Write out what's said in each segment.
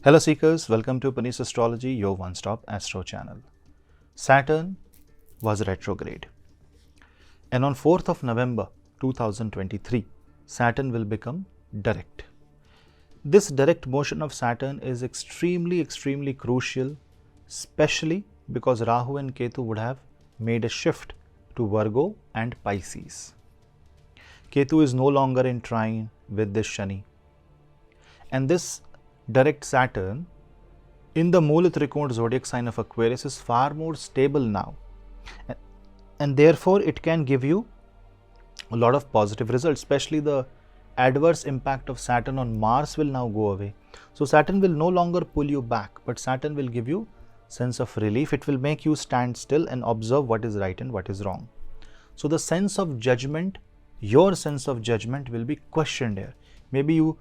Hello seekers, welcome to Punneits Astrology, your one-stop astro channel. Saturn was retrograde, and on 4th of November 2023, Saturn will become direct. This direct motion of Saturn is extremely crucial, especially because Rahu and Ketu would have made a shift to Virgo and Pisces. Ketu is no longer in trine with this Shani, and this direct Saturn in the Moola Trikona zodiac sign of Aquarius is far more stable now, and therefore it can give you a lot of positive results, especially the adverse impact of Saturn on Mars will now go away. So Saturn will no longer pull you back, but Saturn will give you sense of relief. It will make you stand still and observe what is right and what is wrong. So the sense of judgment, your sense of judgment will be questioned here. Maybe you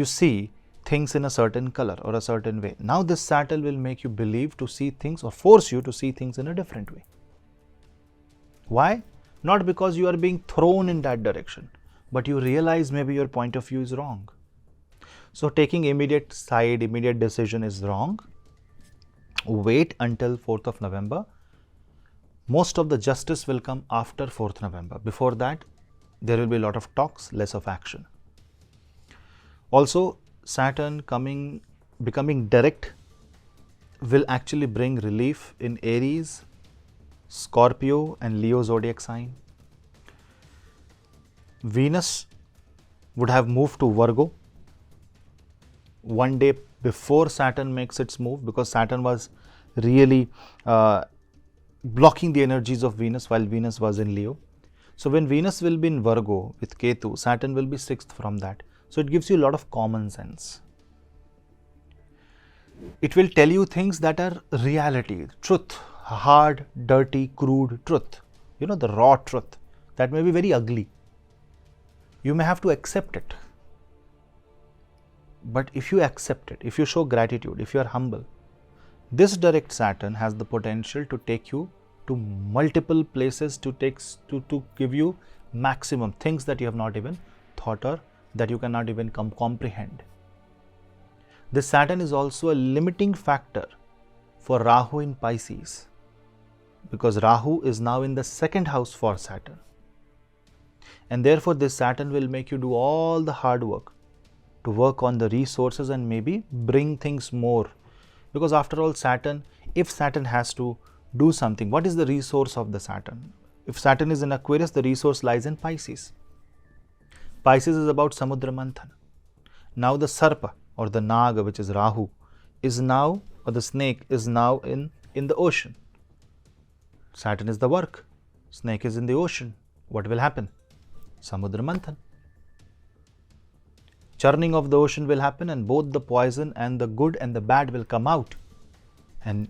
see things in a certain color or a certain way. Now this Saturn will make you believe to see things or force you to see things in a different way. Why? Not because you are being thrown in that direction, but you realize maybe your point of view is wrong. So taking immediate decision is wrong. Wait until 4th of November. Most of the justice will come after 4th November. Before that, there will be a lot of talks, less of action. Also, Saturn becoming direct will actually bring relief in Aries, Scorpio and Leo zodiac sign. Venus would have moved to Virgo one day before Saturn makes its move, because Saturn was really blocking the energies of Venus while Venus was in Leo. So when Venus will be in Virgo with Ketu, Saturn will be 6th from that. So it gives you a lot of common sense. It will tell you things that are reality, truth, hard, dirty, crude truth. You know, the raw truth that may be very ugly. You may have to accept it. But if you accept it, if you show gratitude, if you are humble, this direct Saturn has the potential to take you to multiple places, to give you maximum things that you have not even thought or that you cannot even comprehend. This Saturn is also a limiting factor for Rahu in Pisces, because Rahu is now in the 2nd house for Saturn. And therefore this Saturn will make you do all the hard work to work on the resources and maybe bring things more. Because after all, Saturn, if Saturn has to do something, what is the resource of the Saturn? If Saturn is in Aquarius, the resource lies in Pisces. Pisces is about Samudra Manthan. Now the Sarpa or the Naga, which is Rahu, is now, or the snake is now in the ocean. Saturn is the work. Snake is in the ocean. What will happen? Samudra Manthan. Churning of the ocean will happen, and both the poison and the good and the bad will come out. And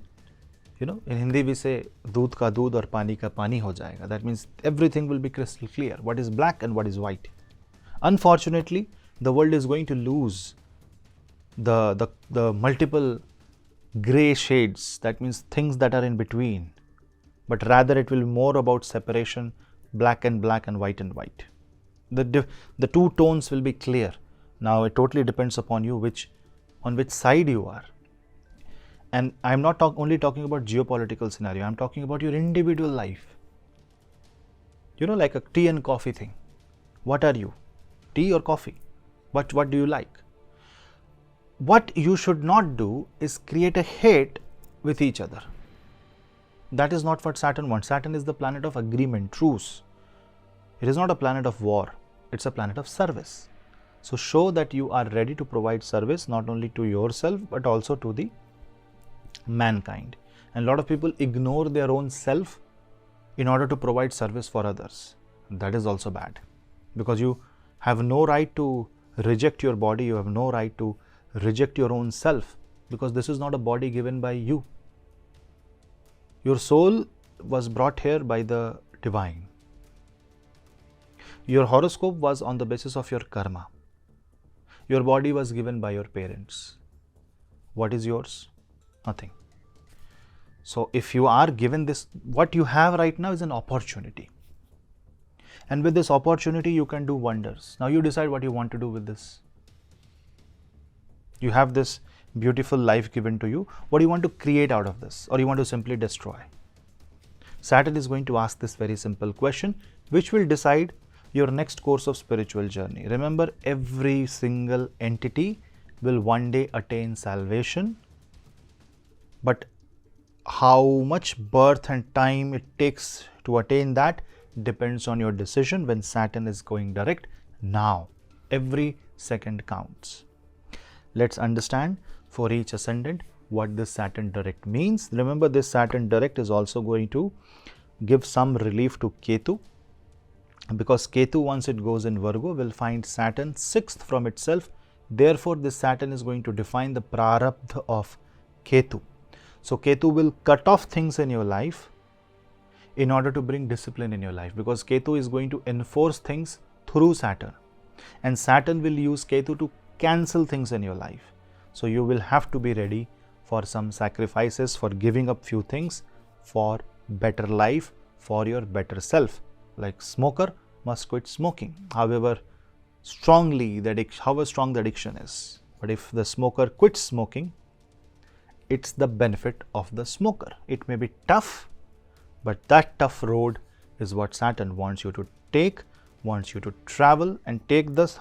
you know, in Hindi we say, doodh ka doodh aur pani ka pani ho jayega. That means everything will be crystal clear. What is black and what is white. Unfortunately, the world is going to lose the multiple gray shades. That means things that are in between. But rather it will be more about separation, black and white and white. The two tones will be clear. Now it totally depends upon you on which side you are. And I am not only talking about geopolitical scenario, I am talking about your individual life. You know, like a tea and coffee thing. What are you? Tea or coffee? What do you like? What you should not do is create a hate with each other. That is not what Saturn wants. Saturn is the planet of agreement, truce. It is not a planet of war. It's a planet of service. So show that you are ready to provide service not only to yourself but also to the mankind. And a lot of people ignore their own self in order to provide service for others. That is also bad, because you have no right to reject your body. You have no right to reject your own self, because this is not a body given by you. Your soul was brought here by the divine. Your horoscope was on the basis of your karma. Your body was given by your parents. What is yours? Nothing. So if you are given this, what you have right now is an opportunity. And with this opportunity, you can do wonders. Now you decide what you want to do with this. You have this beautiful life given to you? What do you want to create out of this? Or you want to simply destroy? Saturn is going to ask this very simple question, which will decide your next course of spiritual journey. Remember, every single entity will one day attain salvation, but how much birth and time it takes to attain that depends on your decision when Saturn is going direct. Now, every second counts. Let's understand for each ascendant what this Saturn direct means. Remember, this Saturn direct is also going to give some relief to Ketu, because Ketu, once it goes in Virgo, will find Saturn 6th from itself. Therefore, this Saturn is going to define the prarabdha of Ketu. So, Ketu will cut off things in your life in order to bring discipline in your life, because Ketu is going to enforce things through Saturn, and Saturn will use Ketu to cancel things in your life. So, you will have to be ready for some sacrifices, for giving up few things for better life, for your better self. Like smoker must quit smoking, however strong the addiction is. But if the smoker quits smoking, it's the benefit of the smoker. It may be tough, but that tough road is what Saturn wants you to take, wants you to travel and take the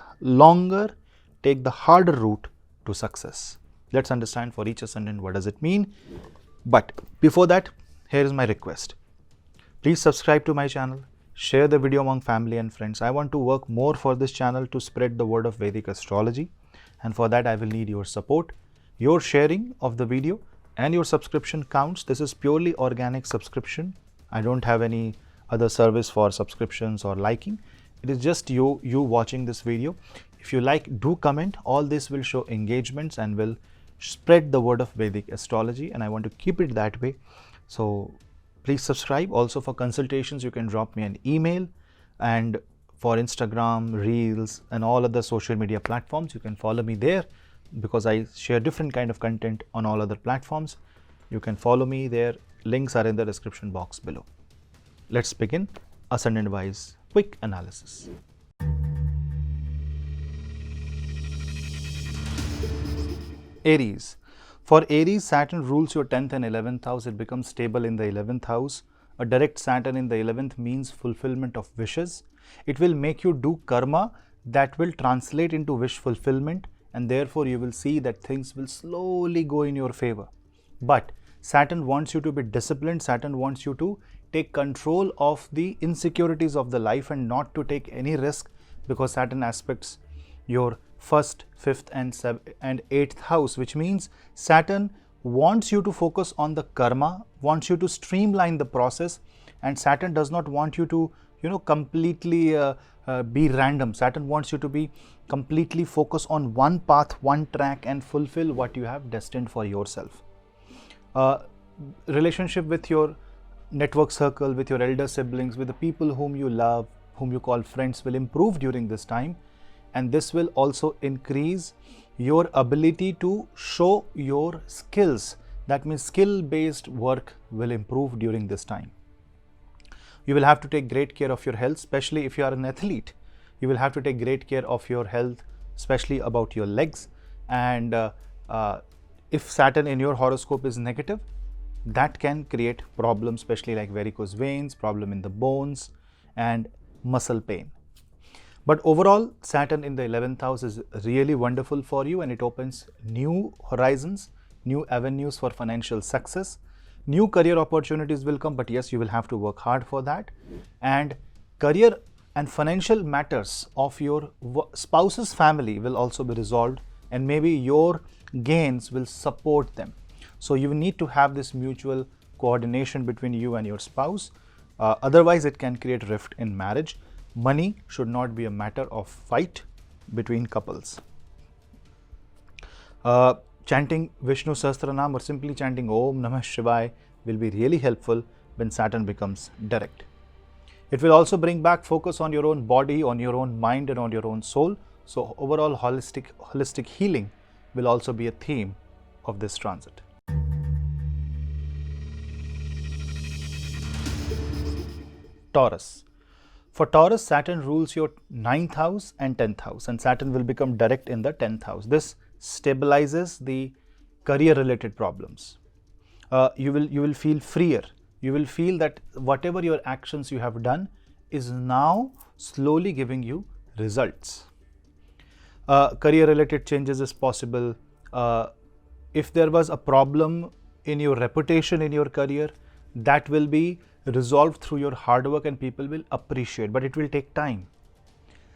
harder route to success. Let's understand for each ascendant what does it mean. But before that, here is my request. Please subscribe to my channel, share the video among family and friends. I want to work more for this channel to spread the word of Vedic astrology, and for that I will need your support. Your sharing of the video and your subscription counts. This is purely organic subscription. I don't have any other service for subscriptions or liking. It is just you watching this video. If you like, do comment. All this will show engagements and will spread the word of Vedic astrology, and I want to keep it that way. So please subscribe. Also, for consultations, you can drop me an email, and for Instagram, Reels and all other social media platforms, you can follow me there, because I share different kind of content on all other platforms. You can follow me there. Links are in the description box below. Let's begin ascendant wise quick analysis. Aries. For Aries, Saturn rules your 10th and 11th house. It becomes stable in the 11th house. A direct Saturn in the 11th means fulfillment of wishes. It will make you do karma that will translate into wish fulfillment, and therefore you will see that things will slowly go in your favor. But Saturn wants you to be disciplined. Saturn wants you to take control of the insecurities of the life and not to take any risk, because Saturn aspects your 1st, 5th and 8th house, which means Saturn wants you to focus on the karma, wants you to streamline the process, and Saturn does not want you to completely be random. Saturn wants you to be completely focused on one path, one track, and fulfill what you have destined for yourself. Relationship with your network circle, with your elder siblings, with the people whom you love, whom you call friends, will improve during this time, and this will also increase your ability to show your skills. That means skill-based work will improve during this time. You will have to take great care of your health, especially if you are an athlete. You will have to take great care of your health, especially about your legs. And if Saturn in your horoscope is negative, that can create problems, especially like varicose veins, problem in the bones, and muscle pain. But overall, Saturn in the 11th house is really wonderful for you, and it opens new horizons, new avenues for financial success. New career opportunities will come, but yes, you will have to work hard for that. And career and financial matters of your spouse's family will also be resolved, and maybe your gains will support them. So you need to have this mutual coordination between you and your spouse. Otherwise, it can create rift in marriage. Money should not be a matter of fight between couples. Chanting Vishnu Sahasranam or simply chanting Om Namah Shivaya will be really helpful when Saturn becomes direct. It will also bring back focus on your own body, on your own mind, and on your own soul. So overall holistic healing will also be a theme of this transit. Taurus. For Taurus, Saturn rules your 9th house and 10th house, and Saturn will become direct in the 10th house. This stabilizes the career related problems. You will feel freer. You will feel that whatever your actions you have done is now slowly giving you results. Career related changes is possible. If there was a problem in your reputation in your career, that will be resolved through your hard work and people will appreciate, but it will take time.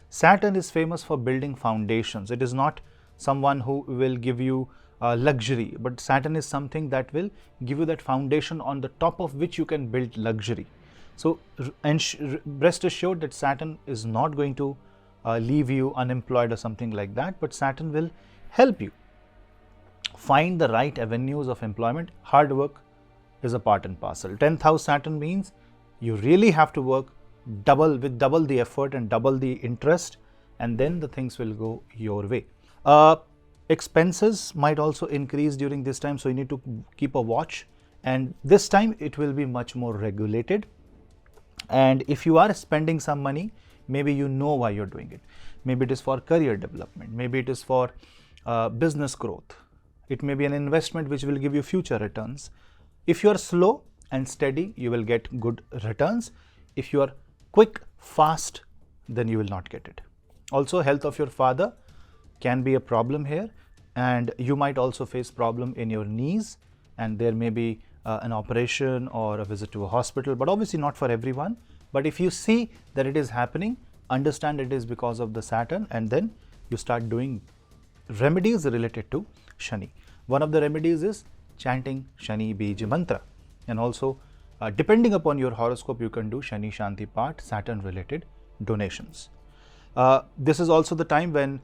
Saturn is famous for building foundations. It is not someone who will give you luxury, but Saturn is something that will give you that foundation on the top of which you can build luxury. So rest assured that Saturn is not going to leave you unemployed or something like that, but Saturn will help you find the right avenues of employment. Hard work is a part and parcel. 10th house Saturn means you really have to work double the effort and double the interest, and then the things will go your way. Expenses might also increase during this time, so you need to keep a watch, and this time it will be much more regulated. And if you are spending some money, maybe you know why you're doing it. Maybe it is for career development, maybe it is for business growth. It may be an investment which will give you future returns. If you are slow and steady, you will get good returns. If you are quick, fast, then you will not get it. Also, health of your father can be a problem here, and you might also face problem in your knees, and there may be an operation or a visit to a hospital, but obviously not for everyone. But if you see that it is happening, understand it is because of the Saturn, and then you start doing remedies related to Shani. One of the remedies is chanting Shani Bija Mantra, and also depending upon your horoscope, you can do Shani Shanti Path, Saturn related donations. This is also the time when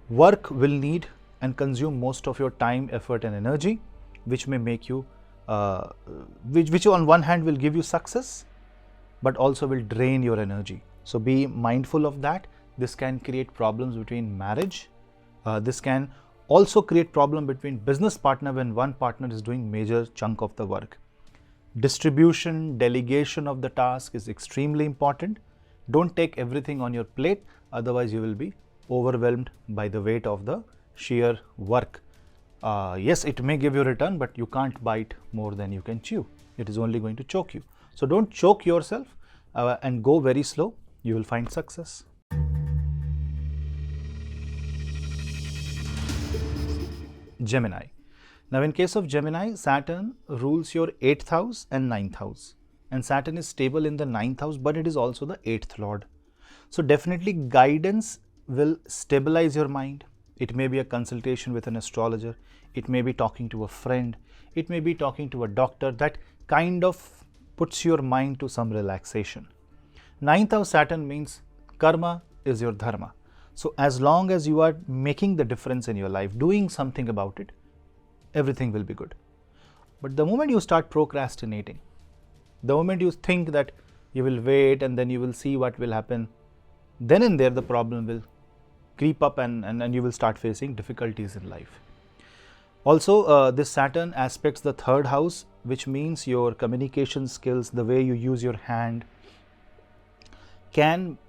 work will need and consume most of your time, effort and energy, which may make you, which on one hand will give you success, but also will drain your energy. So be mindful of that. This can create problems between marriage. This can also create problem between business partner when one partner is doing major chunk of the work. Distribution, delegation of the task is extremely important. Don't take everything on your plate, otherwise you will be overwhelmed by the weight of the sheer work. Yes, it may give you return, but you can't bite more than you can chew. It is only going to choke you. So don't choke yourself and go very slow. You will find success. Gemini. Now, in case of Gemini, Saturn rules your 8th house and 9th house. And Saturn is stable in the 9th house, but it is also the 8th lord. So definitely guidance will stabilize your mind. It may be a consultation with an astrologer. It may be talking to a friend. It may be talking to a doctor. That kind of puts your mind to some relaxation. 9th house Saturn means karma is your dharma. So as long as you are making the difference in your life, doing something about it, everything will be good. But the moment you start procrastinating, the moment you think that you will wait and then you will see what will happen, then and there the problem will creep up and you will start facing difficulties in life. Also, this Saturn aspects the 3rd house, which means your communication skills, the way you use your hand, can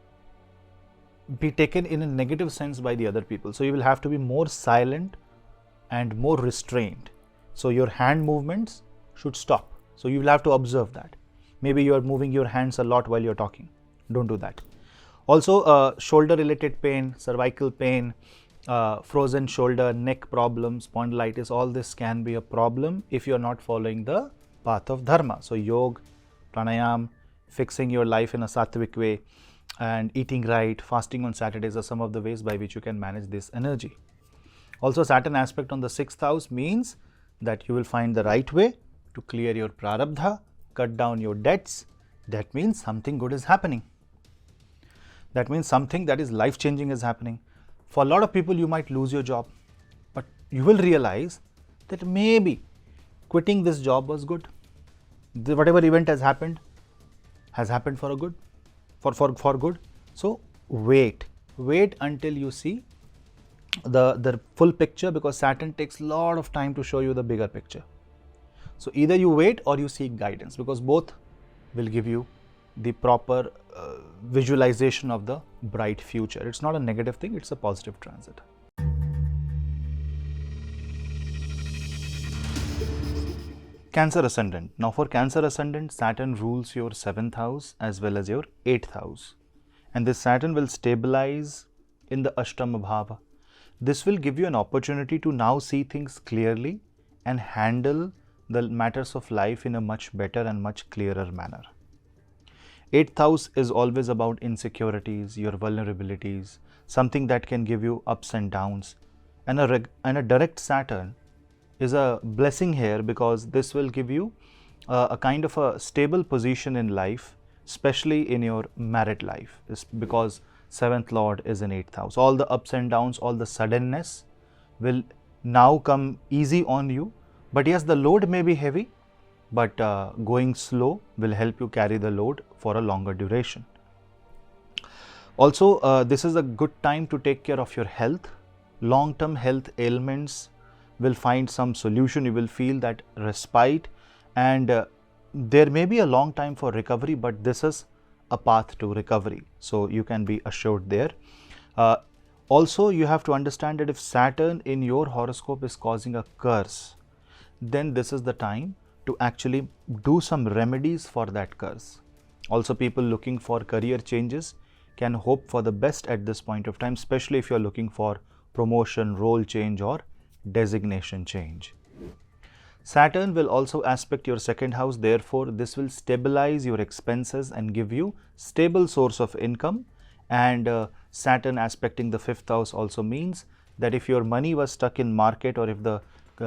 be taken in a negative sense by the other people. So you will have to be more silent and more restrained. So your hand movements should stop. So you will have to observe that. Maybe you are moving your hands a lot while you're talking. Don't do that. Also, shoulder related pain, cervical pain, frozen shoulder, neck problems, spondylitis, all this can be a problem if you're not following the path of dharma. So yoga, pranayam, fixing your life in a sattvic way, and eating right, fasting on Saturdays are some of the ways by which you can manage this energy. Also, Saturn aspect on the 6th house means that you will find the right way to clear your prarabdha, cut down your debts. That means something good is happening. That means something that is life-changing is happening. For a lot of people, you might lose your job, but you will realize that maybe quitting this job was good. Whatever event has happened for a good, for good. So wait until you see the full picture, because Saturn takes a lot of time to show you the bigger picture. So either you wait or you seek guidance, because both will give you the proper visualization of the bright future. It's not a negative thing, it's a positive transit. Cancer Ascendant. Now for Cancer Ascendant, Saturn rules your 7th house as well as your 8th house. And this Saturn will stabilize in the Ashtama Bhava. This will give you an opportunity to now see things clearly and handle the matters of life in a much better and much clearer manner. 8th house is always about insecurities, your vulnerabilities, something that can give you ups and downs. And a direct Saturn is a blessing here because this will give you a kind of a stable position in life, especially in your married life, because 7th Lord is in 8th house. All the ups and downs, all the suddenness will now come easy on you. But yes, the load may be heavy, but going slow will help you carry the load for a longer duration. Also, this is a good time to take care of your health. Long-term health ailments will find some solution. You will feel that respite, and there may be a long time for recovery, but this is a path to recovery. So you can be assured there. Also, you have to understand that if Saturn in your horoscope is causing a curse, then this is the time to actually do some remedies for that curse. Also, people looking for career changes can hope for the best at this point of time, especially if you are looking for promotion, role change or designation change. Saturn will also aspect your 2nd house, therefore this will stabilize your expenses and give you stable source of income. And Saturn aspecting the 5th house also means that if your money was stuck in market, or if the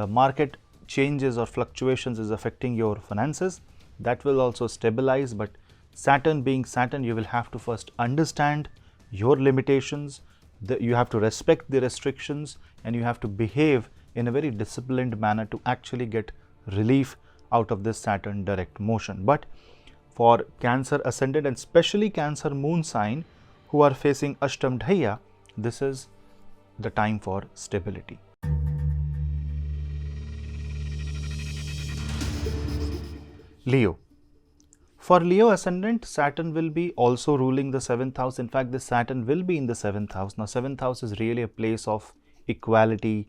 market changes or fluctuations is affecting your finances, that will also stabilize. But Saturn being Saturn, you will have to first understand your limitations, you have to respect the restrictions, and you have to behave in a very disciplined manner to actually get relief out of this Saturn direct motion. But for Cancer Ascendant and especially Cancer Moon sign who are facing Ashtam Dhaya, this is the time for stability. Leo. For Leo Ascendant, Saturn will be also ruling the 7th house. In fact, this Saturn will be in the 7th house. Now, 7th house is really a place of equality,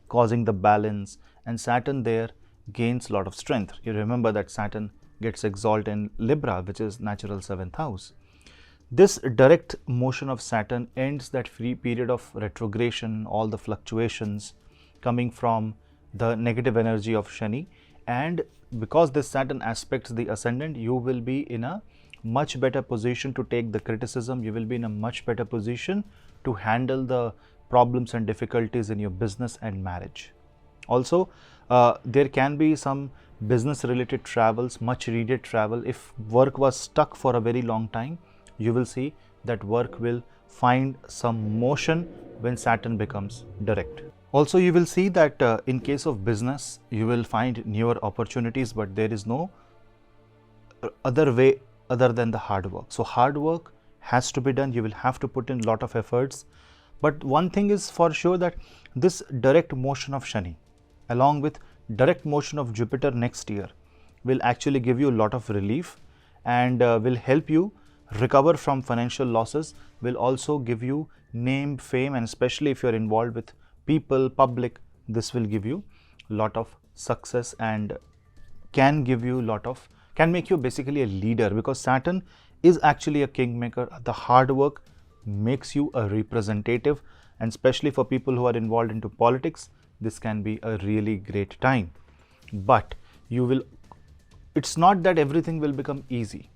causing the balance, and Saturn there gains a lot of strength. You remember that Saturn gets exalted in Libra, which is natural 7th house. This direct motion of Saturn ends that free period of retrogression, all the fluctuations coming from the negative energy of Shani, and because this Saturn aspects the Ascendant, you will be in a much better position to take the criticism. You will be in a much better position to handle the problems and difficulties in your business and marriage. Also, there can be some business related travels, much needed travel. If work was stuck for a very long time, you will see that work will find some motion when Saturn becomes direct. Also, you will see that in case of business, you will find newer opportunities, but there is no other way other than the hard work. So, hard work has to be done. You will have to put in a lot of efforts. But one thing is for sure, that this direct motion of Shani along with direct motion of Jupiter next year will actually give you a lot of relief and will help you recover from financial losses, will also give you name, fame, and especially if you are involved with people, public, this will give you a lot of success and can give you a lot of, can make you basically a leader, because Saturn is actually a kingmaker. The hard work makes you a representative, and especially for people who are involved into politics, this can be a really great time. But you will, it's not that everything will become easy.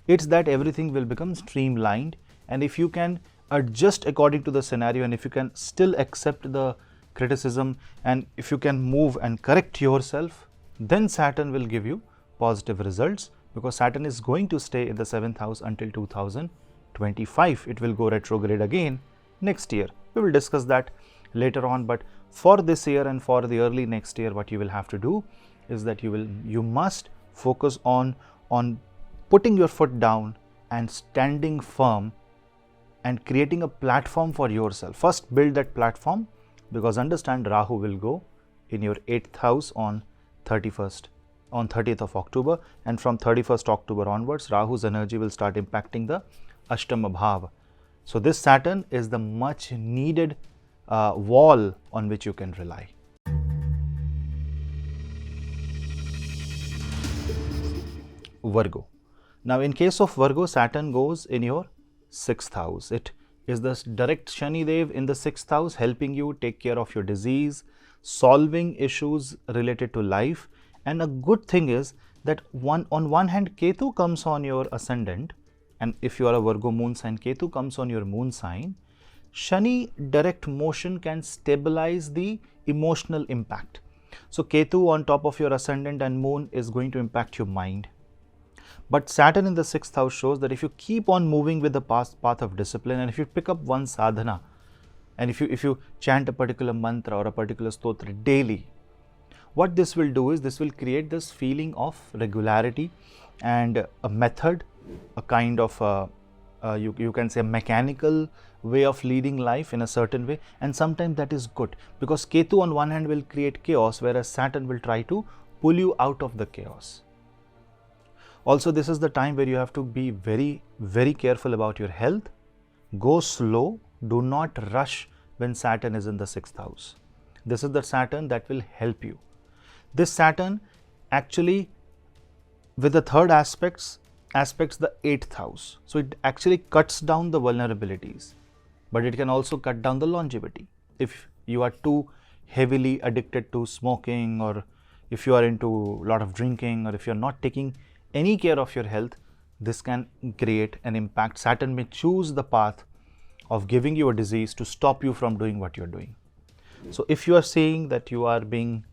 It's that everything will become streamlined, and if you can adjust according to the scenario, and if you can still accept the criticism, and if you can move and correct yourself, then Saturn will give you positive results, because Saturn is going to stay in the 7th house until 2025. It will go retrograde again next year. We will discuss that later on, but for this year and for the early next year, what you will have to do is that you must focus on putting your foot down and standing firm and creating a platform for yourself. First, build that platform, because understand Rahu will go in your 8th house on 30th of October, and from 31st October onwards, Rahu's energy will start impacting the Ashtama Bhava. So this Saturn is the much needed wall on which you can rely. Virgo. Now, in case of Virgo, Saturn goes in your 6th house. It is the direct Shani Dev in the 6th house, helping you take care of your disease, solving issues related to life. And a good thing is that on one hand, Ketu comes on your ascendant, and if you are a Virgo moon sign, Ketu comes on your moon sign. Shani direct motion can stabilize the emotional impact. So, Ketu on top of your ascendant and moon is going to impact your mind. But Saturn in the 6th house shows that if you keep on moving with the path of discipline, and if you pick up one sadhana, and if you chant a particular mantra or a particular stotra daily, what this will do is this will create this feeling of regularity and a method, a kind of you can say a mechanical way of leading life in a certain way, and sometimes that is good because Ketu on one hand will create chaos, whereas Saturn will try to pull you out of the chaos. Also, this is the time where you have to be very, very careful about your health. Go slow, do not rush when Saturn is in the 6th house. This is the Saturn that will help you. This Saturn actually with the third aspects the 8th house. So, it actually cuts down the vulnerabilities, but it can also cut down the longevity. If you are too heavily addicted to smoking, or if you are into a lot of drinking, or if you are not taking any care of your health, this can create an impact. Saturn may choose the path of giving you a disease to stop you from doing what you are doing. So, if you are saying that you are being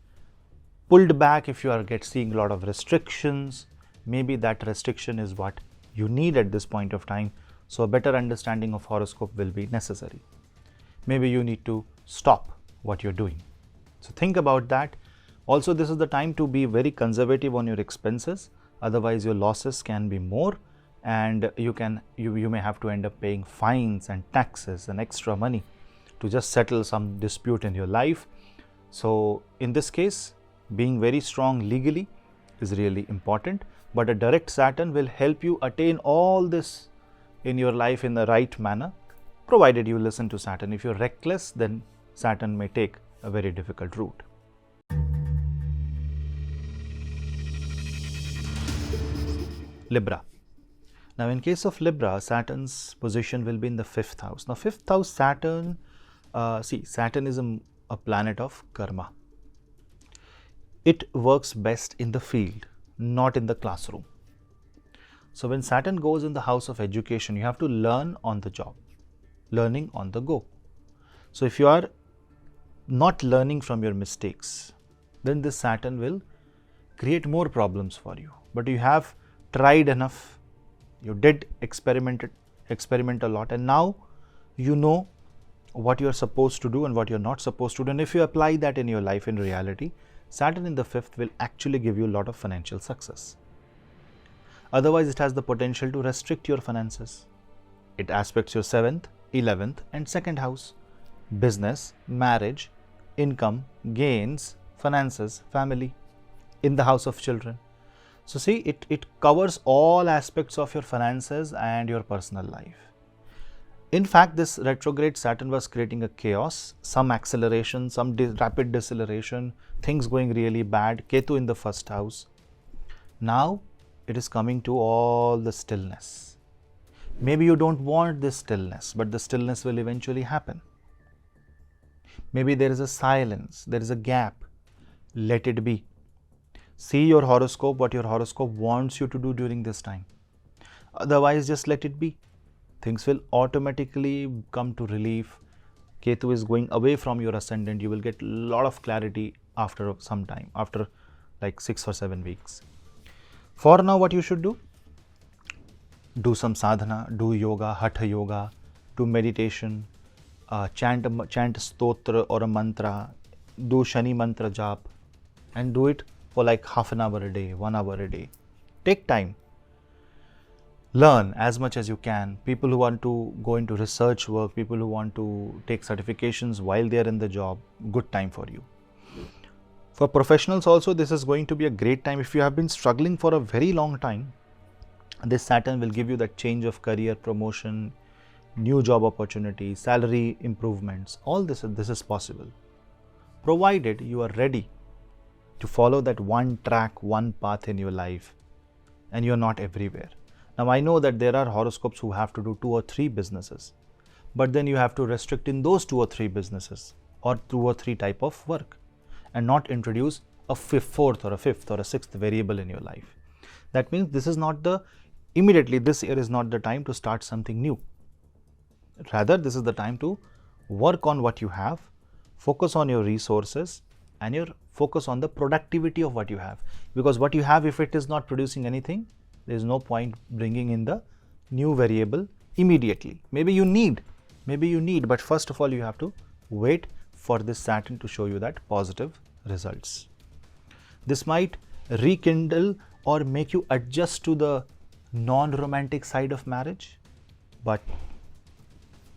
pulled back, if you are seeing a lot of restrictions, maybe that restriction is what you need at this point of time. So, a better understanding of horoscope will be necessary. Maybe you need to stop what you are doing. So, think about that. Also, this is the time to be very conservative on your expenses. Otherwise, your losses can be more, and you may have to end up paying fines and taxes and extra money to just settle some dispute in your life. So, in this case, being very strong legally is really important, but a direct Saturn will help you attain all this in your life in the right manner, provided you listen to Saturn. If you're reckless, then Saturn may take a very difficult route. Libra. Now, in case of Libra, Saturn's position will be in the 5th house. Now, 5th house Saturn, Saturn is a planet of karma. It works best in the field, not in the classroom. So, when Saturn goes in the house of education, you have to learn on the job, learning on the go. So, if you are not learning from your mistakes, then this Saturn will create more problems for you. But you have tried enough, you did experiment a lot, and now you know what you are supposed to do and what you are not supposed to do. And if you apply that in your life in reality, Saturn in the 5th will actually give you a lot of financial success. Otherwise, it has the potential to restrict your finances. It aspects your 7th, 11th and 2nd house, business, marriage, income, gains, finances, family, in the house of children. So, see, it covers all aspects of your finances and your personal life. In fact, this retrograde Saturn was creating a chaos, some acceleration, some rapid deceleration, things going really bad, Ketu in the 1st house. Now, it is coming to all the stillness. Maybe you don't want this stillness, but the stillness will eventually happen. Maybe there is a silence, there is a gap, let it be. See your horoscope, what your horoscope wants you to do during this time. Otherwise, just let it be. Things will automatically come to relief. Ketu is going away from your ascendant. You will get a lot of clarity after some time, after like 6 or 7 weeks. For now, what you should do? Do some sadhana, do yoga, hatha yoga, do meditation, chant a stotra or a mantra, do Shani mantra jap, and do it for like half an hour a day, 1 hour a day. Take time. Learn as much as you can. People who want to go into research work, people who want to take certifications while they are in the job, good time for you. For professionals also, this is going to be a great time. If you have been struggling for a very long time, this Saturn will give you that change of career, promotion, new job opportunities, salary improvements. All this is possible, provided you are ready to follow that one track, one path in your life and you're not everywhere. Now I know that there are horoscopes who have to do 2 or 3 businesses, but then you have to restrict in those 2 or 3 businesses or 2 or 3 type of work and not introduce a fourth or a fifth or a sixth variable in your life. That means this is not immediately this year is not the time to start something new. Rather, this is the time to work on what you have, focus on your resources, and your focus on the productivity of what you have. Because what you have, if it is not producing anything, there is no point bringing in the new variable immediately. Maybe you need, but first of all, you have to wait for this Saturn to show you that positive results. This might rekindle or make you adjust to the non-romantic side of marriage, but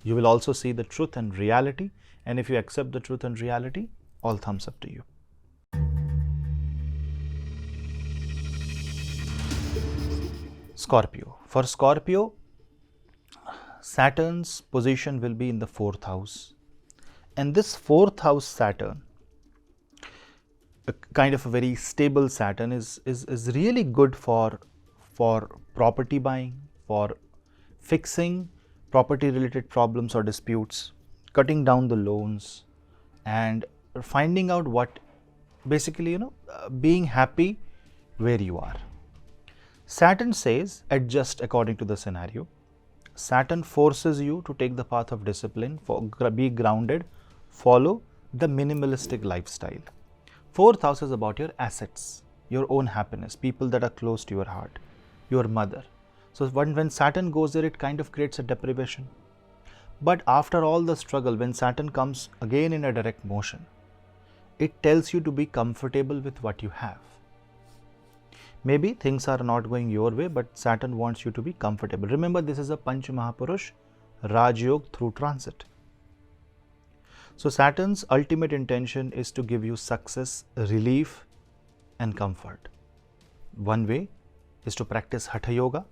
you will also see the truth and reality, and if you accept the truth and reality, all thumbs up to you. Scorpio. For Scorpio, Saturn's position will be in the 4th house, and this 4th house Saturn, a kind of a very stable Saturn, is really good for property buying, for fixing property related problems or disputes, cutting down the loans, and finding out what basically, being happy where you are. Saturn says adjust according to the scenario. Saturn forces you to take the path of discipline, be grounded, follow the minimalistic lifestyle. 4th house is about your assets, your own happiness, people that are close to your heart, your mother. So when Saturn goes there, it kind of creates a deprivation. But after all the struggle, when Saturn comes again in a direct motion, it tells you to be comfortable with what you have. Maybe things are not going your way, but Saturn wants you to be comfortable. Remember, this is a Panch Mahapurush Raj Yoga through transit. So Saturn's ultimate intention is to give you success, relief, and comfort. One way is to practice Hatha Yoga,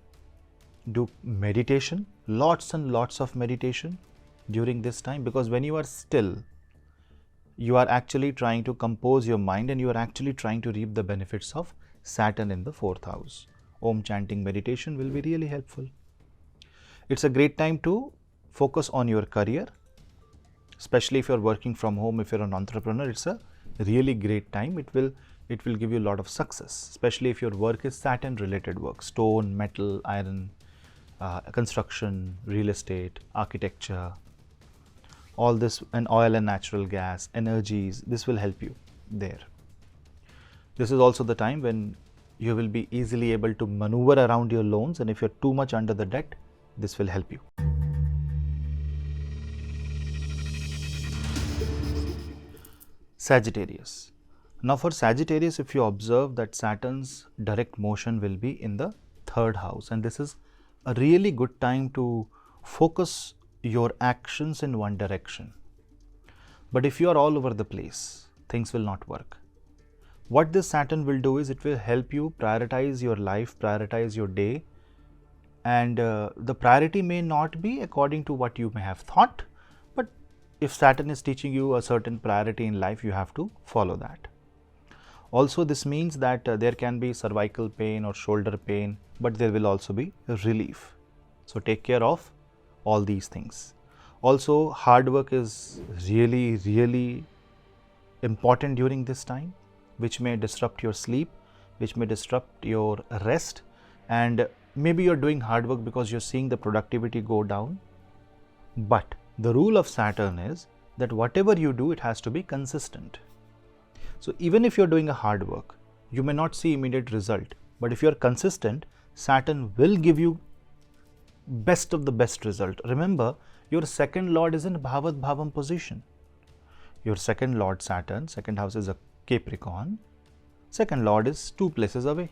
do meditation, lots and lots of meditation during this time, because when you are still, you are actually trying to compose your mind and you are actually trying to reap the benefits of Saturn in the 4th house. Om chanting meditation will be really helpful. It's a great time to focus on your career, especially if you're working from home. If you're an entrepreneur, it's a really great time. It will give you a lot of success, especially if your work is Saturn related work, stone, metal, iron, construction, real estate, architecture, all this, and oil and natural gas, energies. This will help you there. This is also the time when you will be easily able to maneuver around your loans, and if you're too much under the debt, this will help you. Sagittarius. Now for Sagittarius, if you observe that Saturn's direct motion will be in the 3rd house, and this is a really good time to focus your actions in one direction. But if you are all over the place, things will not work. What this Saturn will do is it will help you prioritize your life, prioritize your day, and the priority may not be according to what you may have thought, but if Saturn is teaching you a certain priority in life, you have to follow that. Also, this means that there can be cervical pain or shoulder pain, but there will also be relief. So take care of all these things. Also, hard work is really, really important during this time, which may disrupt your sleep, which may disrupt your rest, and maybe you're doing hard work because you're seeing the productivity go down. But the rule of Saturn is that whatever you do, it has to be consistent. So even if you're doing a hard work, you may not see immediate result, but if you're consistent, Saturn will give you best of the best result. Remember, your 2nd lord is in Bhavat Bhavam position. Your 2nd lord Saturn, 2nd house is a Capricorn, 2nd lord is 2 places away.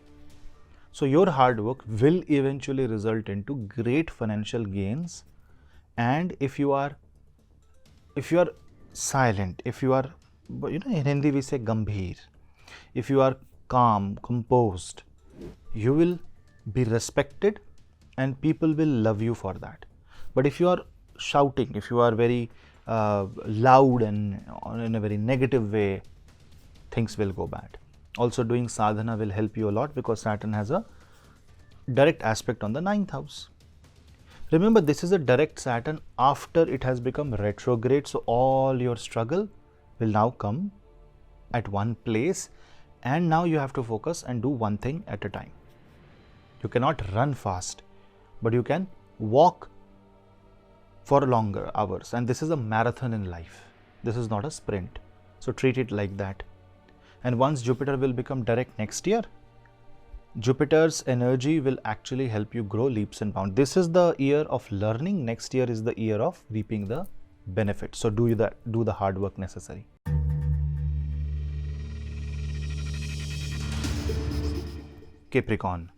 So your hard work will eventually result into great financial gains. And if you are silent, if you are, in Hindi we say gambhir, if you are calm, composed, you will be respected and people will love you for that. But if you are shouting, if you are very loud and in a very negative way, things will go bad. Also, doing sadhana will help you a lot because Saturn has a direct aspect on the 9th house. Remember, this is a direct Saturn after it has become retrograde, so all your struggle will now come at one place, and now you have to focus and do one thing at a time. You cannot run fast, but you can walk for longer hours, and this is a marathon in life. This is not a sprint, so treat it like that. And once Jupiter will become direct next year, Jupiter's energy will actually help you grow leaps and bounds. This is the year of learning. Next year is the year of reaping the benefits. So do the hard work necessary. Capricorn.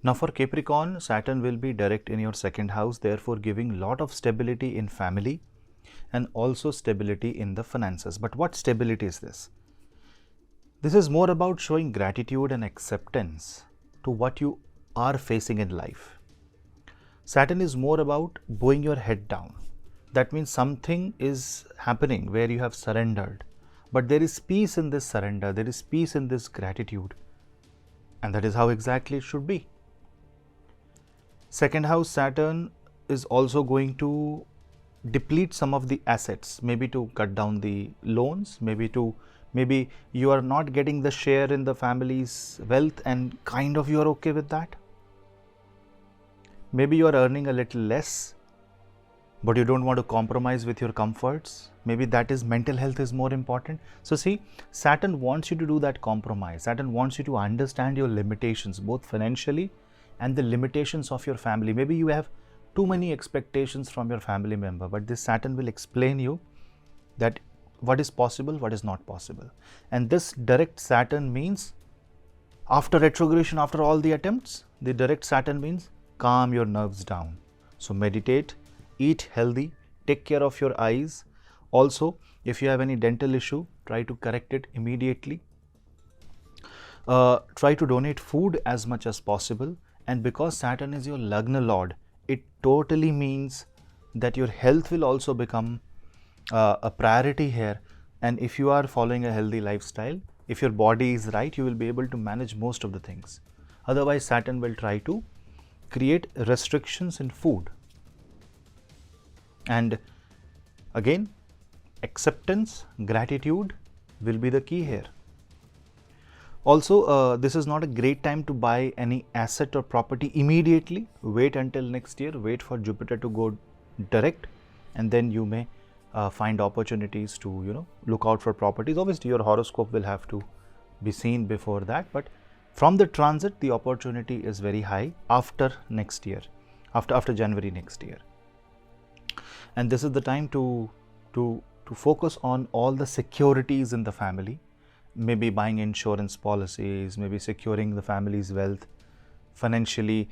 Now for Capricorn, Saturn will be direct in your 2nd house, therefore giving lot of stability in family and also stability in the finances. But what stability is this? This is more about showing gratitude and acceptance to what you are facing in life. Saturn is more about bowing your head down. That means something is happening where you have surrendered, but there is peace in this surrender, there is peace in this gratitude, and that is how exactly it should be. 2nd house Saturn is also going to deplete some of the assets, maybe to cut down the loans, maybe you are not getting the share in the family's wealth and kind of you are okay with that. Maybe you are earning a little less, but you don't want to compromise with your comforts. Maybe that is mental health is more important. So see, Saturn wants you to do that compromise. Saturn wants you to understand your limitations, both financially and the limitations of your family. Maybe you have too many expectations from your family member, but this Saturn will explain you that what is possible, what is not possible. And this direct Saturn means, after retrogression, after all the attempts, the direct Saturn means calm your nerves down. So meditate, eat healthy, take care of your eyes. Also, if you have any dental issue, try to correct it immediately. Try to donate food as much as possible. And because Saturn is your Lagna Lord, it totally means that your health will also become a priority here. And if you are following a healthy lifestyle, if your body is right, you will be able to manage most of the things. Otherwise, Saturn will try to create restrictions in food. And again, acceptance, gratitude will be the key here. Also, this is not a great time to buy any asset or property immediately. Wait until next year, wait for Jupiter to go direct, and then you may find opportunities to, look out for properties. Obviously, your horoscope will have to be seen before that, but from the transit, the opportunity is very high after next year, after January next year. And this is the time to focus on all the securities in the family, maybe buying insurance policies, maybe securing the family's wealth, financially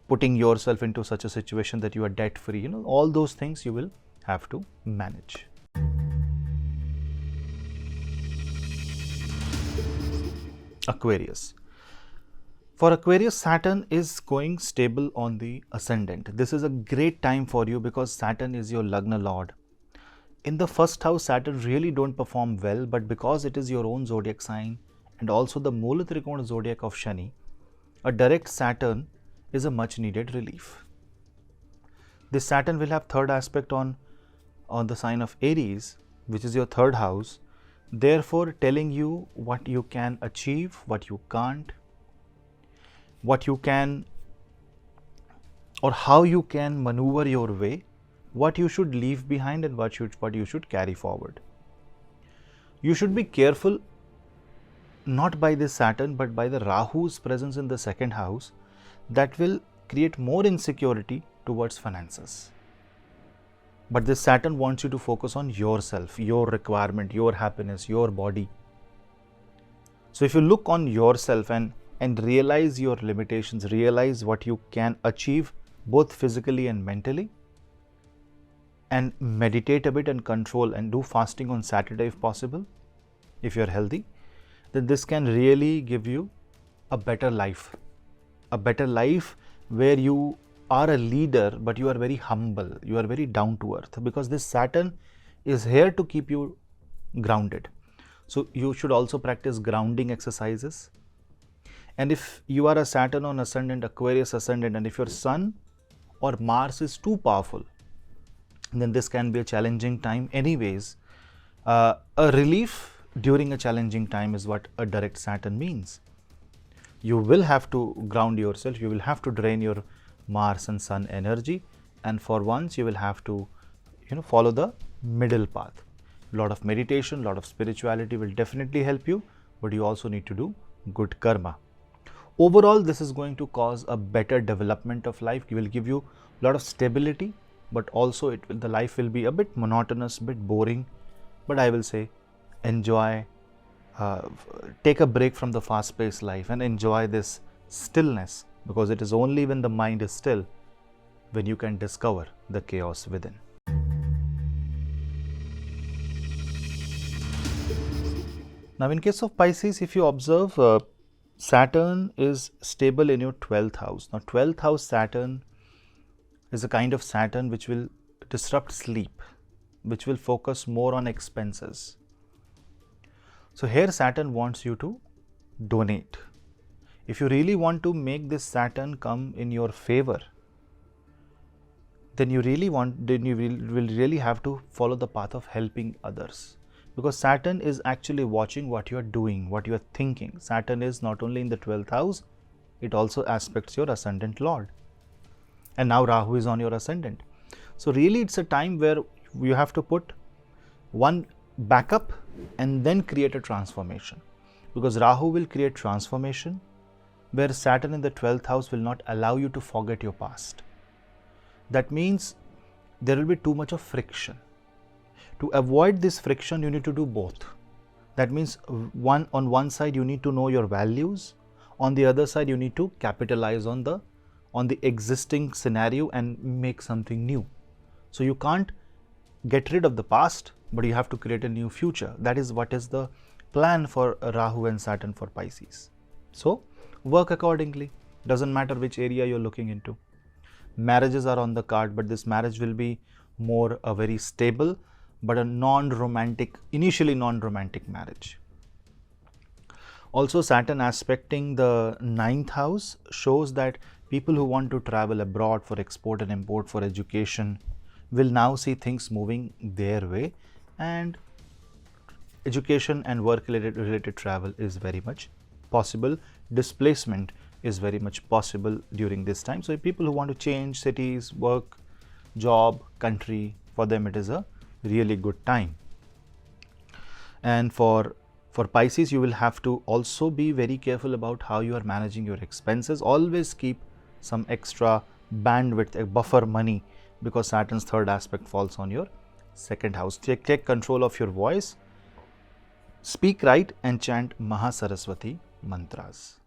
putting yourself into such a situation that you are debt free. All those things you will have to manage. Aquarius. For Aquarius, Saturn is going stable on the Ascendant. This is a great time for you because Saturn is your Lagna Lord. In the 1st house, Saturn really don't perform well, but because it is your own zodiac sign and also the Mula Trikona zodiac of Shani, a direct Saturn is a much needed relief. This Saturn will have 3rd aspect on the sign of Aries, which is your 3rd house, therefore telling you what you can achieve, what you can't, what you can or how you can maneuver your way, what you should leave behind and what you should carry forward. You should be careful not by this Saturn but by the Rahu's presence in the 2nd house that will create more insecurity towards finances. But this Saturn wants you to focus on yourself, your requirement, your happiness, your body. So if you look on yourself and realize your limitations, realize what you can achieve both physically and mentally, and meditate a bit and control and do fasting on Saturday if possible, if you're healthy, then this can really give you a better life where you are a leader but you are very humble, you are very down to earth, because this Saturn is here to keep you grounded. So you should also practice grounding exercises. And if you are a Saturn on Ascendant, Aquarius Ascendant, and if your Sun or Mars is too powerful, then this can be a challenging time anyways. A relief during a challenging time is what a direct Saturn means. You will have to ground yourself, you will have to drain your Mars and Sun energy, and for once you will have to follow the middle path. A lot of meditation, a lot of spirituality will definitely help you, but you also need to do good karma. Overall, this is going to cause a better development of life. It will give you a lot of stability, but also the life will be a bit monotonous, bit boring. But I will say, enjoy, take a break from the fast-paced life and enjoy this stillness, because it is only when the mind is still when you can discover the chaos within. Now, in case of Pisces, if you observe, Saturn is stable in your 12th house. Now, 12th house Saturn is a kind of Saturn which will disrupt sleep, which will focus more on expenses. So, here Saturn wants you to donate. If you really want to make this Saturn come in your favor, then you will really have to follow the path of helping others. Because Saturn is actually watching what you are doing, what you are thinking. Saturn is not only in the 12th house, it also aspects your Ascendant Lord. And now Rahu is on your Ascendant. So really it's a time where you have to put one backup and then create a transformation. Because Rahu will create transformation, where Saturn in the 12th house will not allow you to forget your past. That means there will be too much of friction. To avoid this friction, you need to do both. That means on one side you need to know your values, on the other side you need to capitalize on the existing scenario and make something new. So you can't get rid of the past, but you have to create a new future. That is what is the plan for Rahu and Saturn for Pisces. So work accordingly. Doesn't matter which area you're looking into. Marriages are on the card, but this marriage will be more a very stable but a initially non-romantic marriage. Also, Saturn aspecting the 9th house shows that people who want to travel abroad for export and import, for education, will now see things moving their way, and education and work related travel is very much possible. Displacement is very much possible during this time. So, people who want to change cities, work, job, country, for them it is a really good time. And for Pisces, you will have to also be very careful about how you are managing your expenses. Always keep some extra bandwidth, a buffer money, because Saturn's third aspect falls on your second house. Take control of your voice, speak right and chant Mahasaraswati mantras.